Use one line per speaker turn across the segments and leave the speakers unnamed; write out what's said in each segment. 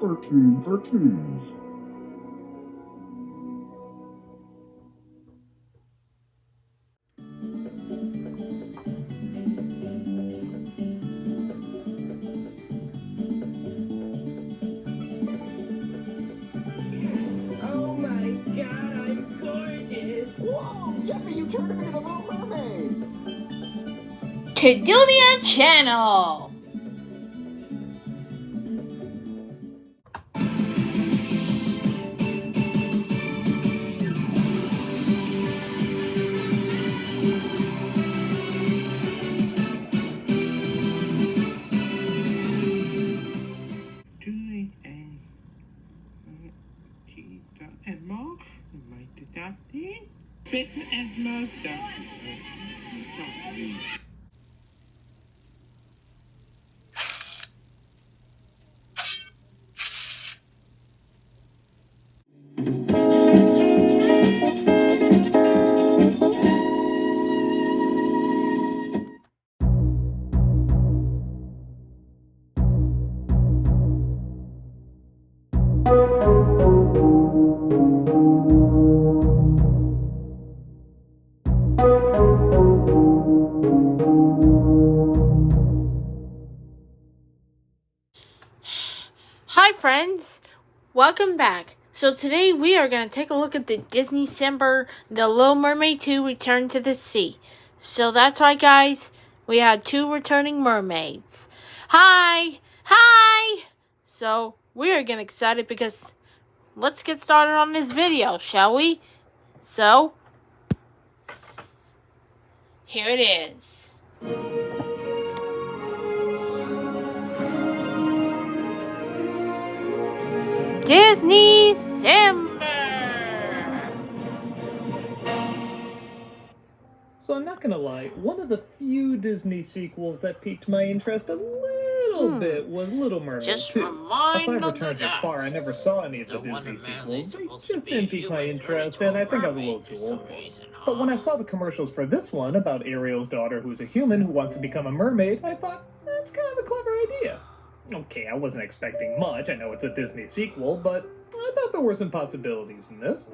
Cartoons.
Oh my god, I'm gorgeous!
Whoa, Jeffy, you turned him into the little mermaid!
Kadoomia Channel!
And more, might adopt it. Fit and more.
Hi friends, welcome back. So today we are going to take a look at the Disneycember The Little Mermaid 2 Return to the Sea. So that's right guys, we had 2 returning mermaids. Hi! Hi! So we are getting excited because let's get started on this video, shall we? So, here it is. Disneycember!
So I'm not gonna lie, one of the few Disney sequels that piqued my interest a little bit was Little Mermaid
Just
2.
remind
Aside
them
Return to
that
Far, I never saw any of the Disney sequels. They just didn't pique my interest, and I think I was a little too old for it. But when I saw the commercials for this one, about Ariel's daughter who's a human who wants to become a mermaid, I thought, that's kind of a clever idea. Okay, I wasn't expecting much, I know it's a Disney sequel, but I thought there were some possibilities in this.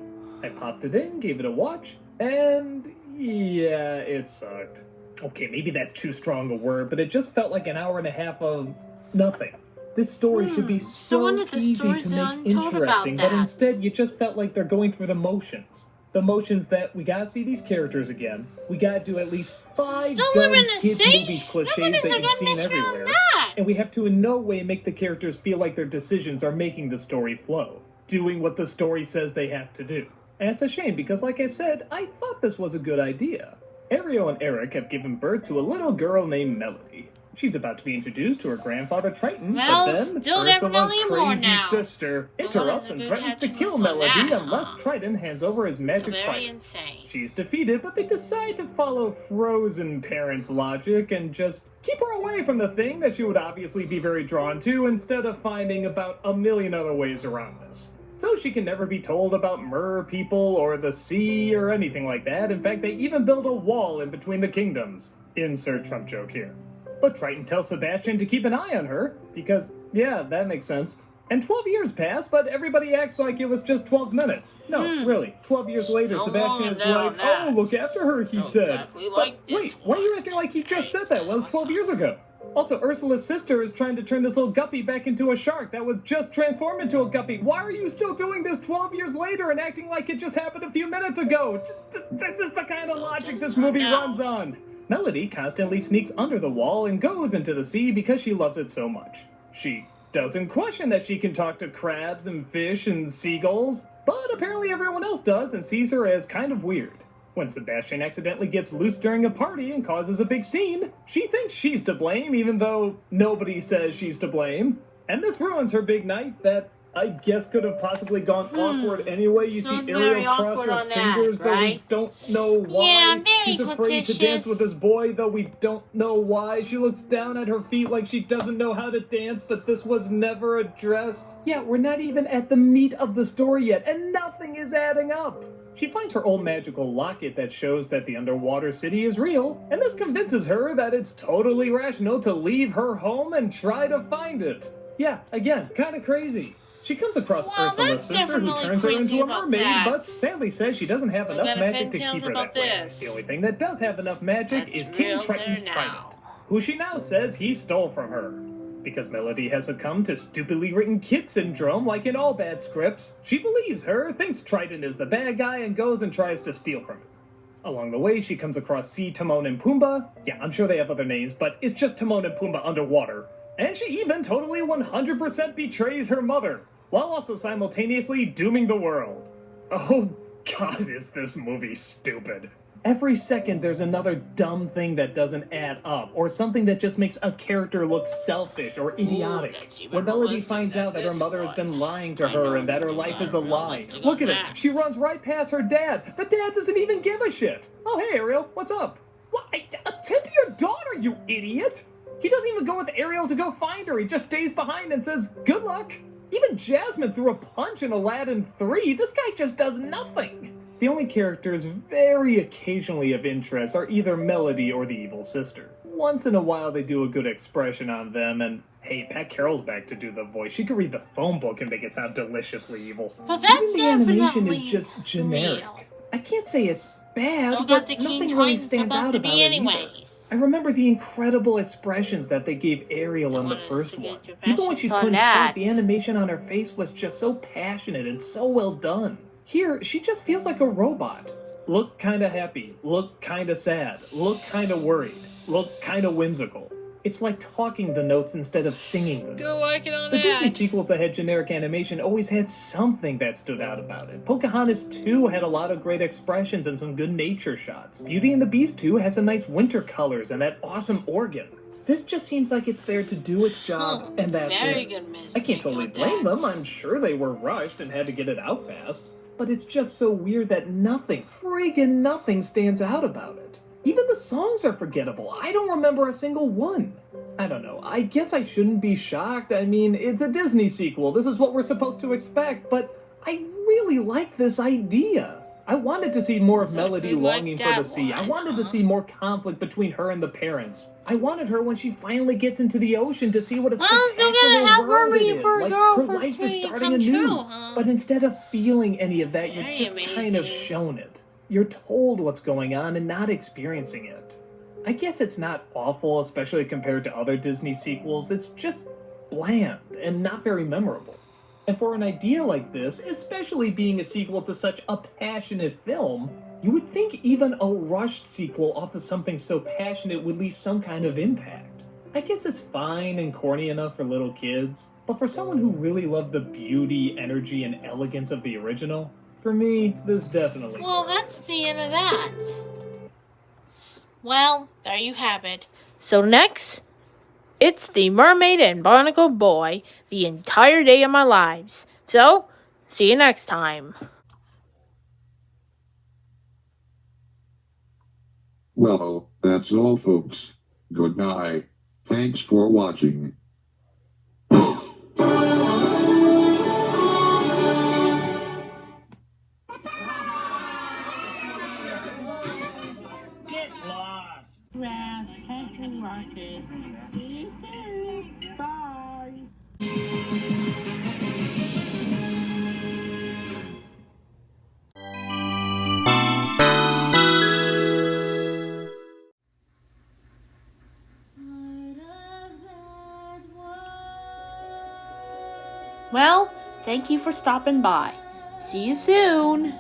I popped it in, gave it a watch, and yeah, it sucked. Okay, maybe that's too strong a word, but it just felt like an hour and a half of nothing. This story should be so
when is the
easy
story
to
done?
make
Talk about
interesting, but
that.
instead you just felt like they're going through the motions. The motions that we gotta see these characters again. We gotta do at least 5
Still
dumb
living in the
kids
sea?
movies cliches
Nobody's
that you've
gonna
seen
mention
everywhere.
that.
And we have to in no way make the characters feel like their decisions are making the story flow, doing what the story says they have to do. And it's a shame because, like I said, I thought this was a good idea. Ariel and Eric have given birth to a little girl named Melody. She's about to be introduced to her grandfather Triton,
Well,
but then
still
Ursula's
definitely more
crazy
now.
sister
Well,
interrupts
that was a
and
good
threatens to
catch
kill
on
Melody
that,
unless
huh?
Triton hands over his magic
Very
trident.
insane.
She's defeated, but they decide to follow frozen parents' logic and just keep her away from the thing that she would obviously be very drawn to instead of finding about a million other ways around this. So she can never be told about mer people or the sea or anything like that. In fact, they even build a wall in between the kingdoms. Insert Trump joke here. But Triton tells Sebastian to keep an eye on her, because, yeah, that makes sense. And 12 years pass, but everybody acts like it was just 12 minutes. No, really. 12 years later,
No
Sebastian
longer
is
than
like,
that.
oh, look after her, he
So
said.
exactly like
But
this
wait, why are you
one.
acting like he just said that? Well, it was 12 years ago. Also, Ursula's sister is trying to turn this little guppy back into a shark that was just transformed into a guppy. Why are you still doing this 12 years later and acting like it just happened a few minutes ago? This is the kind of logic this movie runs on. Melody constantly sneaks under the wall and goes into the sea because she loves it so much. She doesn't question that she can talk to crabs and fish and seagulls, but apparently everyone else does and sees her as kind of weird. When Sebastian accidentally gets loose during a party and causes a big scene, she thinks she's to blame even though nobody says she's to blame. And this ruins her big night that I guess could have possibly gone awkward anyway. You
So
see
very
Ariel cross
awkward
her
on that,
fingers, though we
right?
don't know why.
Yeah, very
She's afraid to dance
flirtatious.
with this boy, though we don't know why. She looks down at her feet like she doesn't know how to dance, but this was never addressed. Yeah, we're not even at the meat of the story yet, and nothing is adding up. She finds her old magical locket that shows that the underwater city is real, and this convinces her that it's totally rational to leave her home and try to find it. Yeah, again, kind of crazy. She comes across
Well,
Ursula's
that's
sister, who
definitely
turns her
crazy
into a
about
mermaid,
that.
but sadly says she doesn't have enough
got
magic to
fan
keep her
tales
that way.
about this.
The only thing that does have enough magic
That's
is King
real
Triton's
there
trident,
now.
who she now says he stole from her. Because Melody has succumbed to stupidly written kid syndrome like in all bad scripts, she believes her, thinks Triton is the bad guy, and goes and tries to steal from him. Along the way, she comes across Sea, Timon, and Pumbaa. Yeah, I'm sure they have other names, but it's just Timon and Pumbaa underwater. And she even totally 100% betrays her mother, while also simultaneously dooming the world. Oh god, is this movie stupid. Every second there's another dumb thing that doesn't add up, or something that just makes a character look selfish or idiotic. When Melody finds out that her mother has been lying to her and that her life is a lie. Look at it, she runs right past her dad. The dad doesn't even give a shit. Oh hey Ariel, what's up? What? Attend to your daughter, you idiot! He doesn't even go with Ariel to go find her, he just stays behind and says, good luck. Even Jasmine threw a punch in Aladdin 3, this guy just does nothing. The only characters very occasionally of interest are either Melody or the evil sister. Once in a while they do a good expression on them, and hey, Pat Carroll's back to do the voice. She could read the phone book and make it sound deliciously evil.
Well, that's
Even the animation
definitely
is just generic.
real.
I can't say it's bad,
Still got
but
the King
nothing really
Triton
stands
supposed
out
to
about
be
it either.
anyways.
I remember the incredible expressions that they gave Ariel in the first one. Even when she couldn't talk, the animation on her face was just so passionate and so well done. Here, she just feels like a robot. Look kinda happy, look kinda sad, look kinda worried, look kinda whimsical. It's like talking the notes instead of singing them.
Still working on
The Disney
that.
sequels that had generic animation always had something that stood out about it. Pocahontas 2 had a lot of great expressions and some good nature shots. Beauty and the Beast 2 has some nice winter colors and that awesome organ. This just seems like it's there to do its job, and that's
Very
it.
good
I
mistake
can't totally
on
blame
that.
them, I'm sure they were rushed and had to get it out fast. But it's just so weird that nothing, friggin' nothing stands out about it. Even the songs are forgettable. I don't remember a single one. I don't know, I guess I shouldn't be shocked. I mean, it's a Disney sequel, this is what we're supposed to expect, but I really like this idea. I wanted to see more of Melody
Exactly like
longing for
that
the sea. I
one,
wanted to
huh?
see more conflict between her and the parents. I wanted her when she finally gets into the ocean to see what a
Well, still gotta
spectacular
have
world
Mermaid
it is.
for a
Like
girl
her
for
life is
dream
starting
come
anew.
true, huh?
But instead of feeling any of that, you're
Very
just kind of
amazing.
shown it. You're told what's going on and not experiencing it. I guess it's not awful, especially compared to other Disney sequels. It's just bland and not very memorable. And for an idea like this, especially being a sequel to such a passionate film, you would think even a rushed sequel off of something so passionate would leave some kind of impact. I guess it's fine and corny enough for little kids, but for someone who really loved the beauty, energy, and elegance of the original, for me, this definitely
Well, that's the end of that. Well, there you have it. So next, it's the Mermaid and Barnacle Boy, the entire day of my lives. So, see you next time.
Well, that's all, folks. Good night. Thanks for watching.
Get lost. Well, thanks for watching. See you soon. Bye.
Well, thank you for stopping by. See you soon.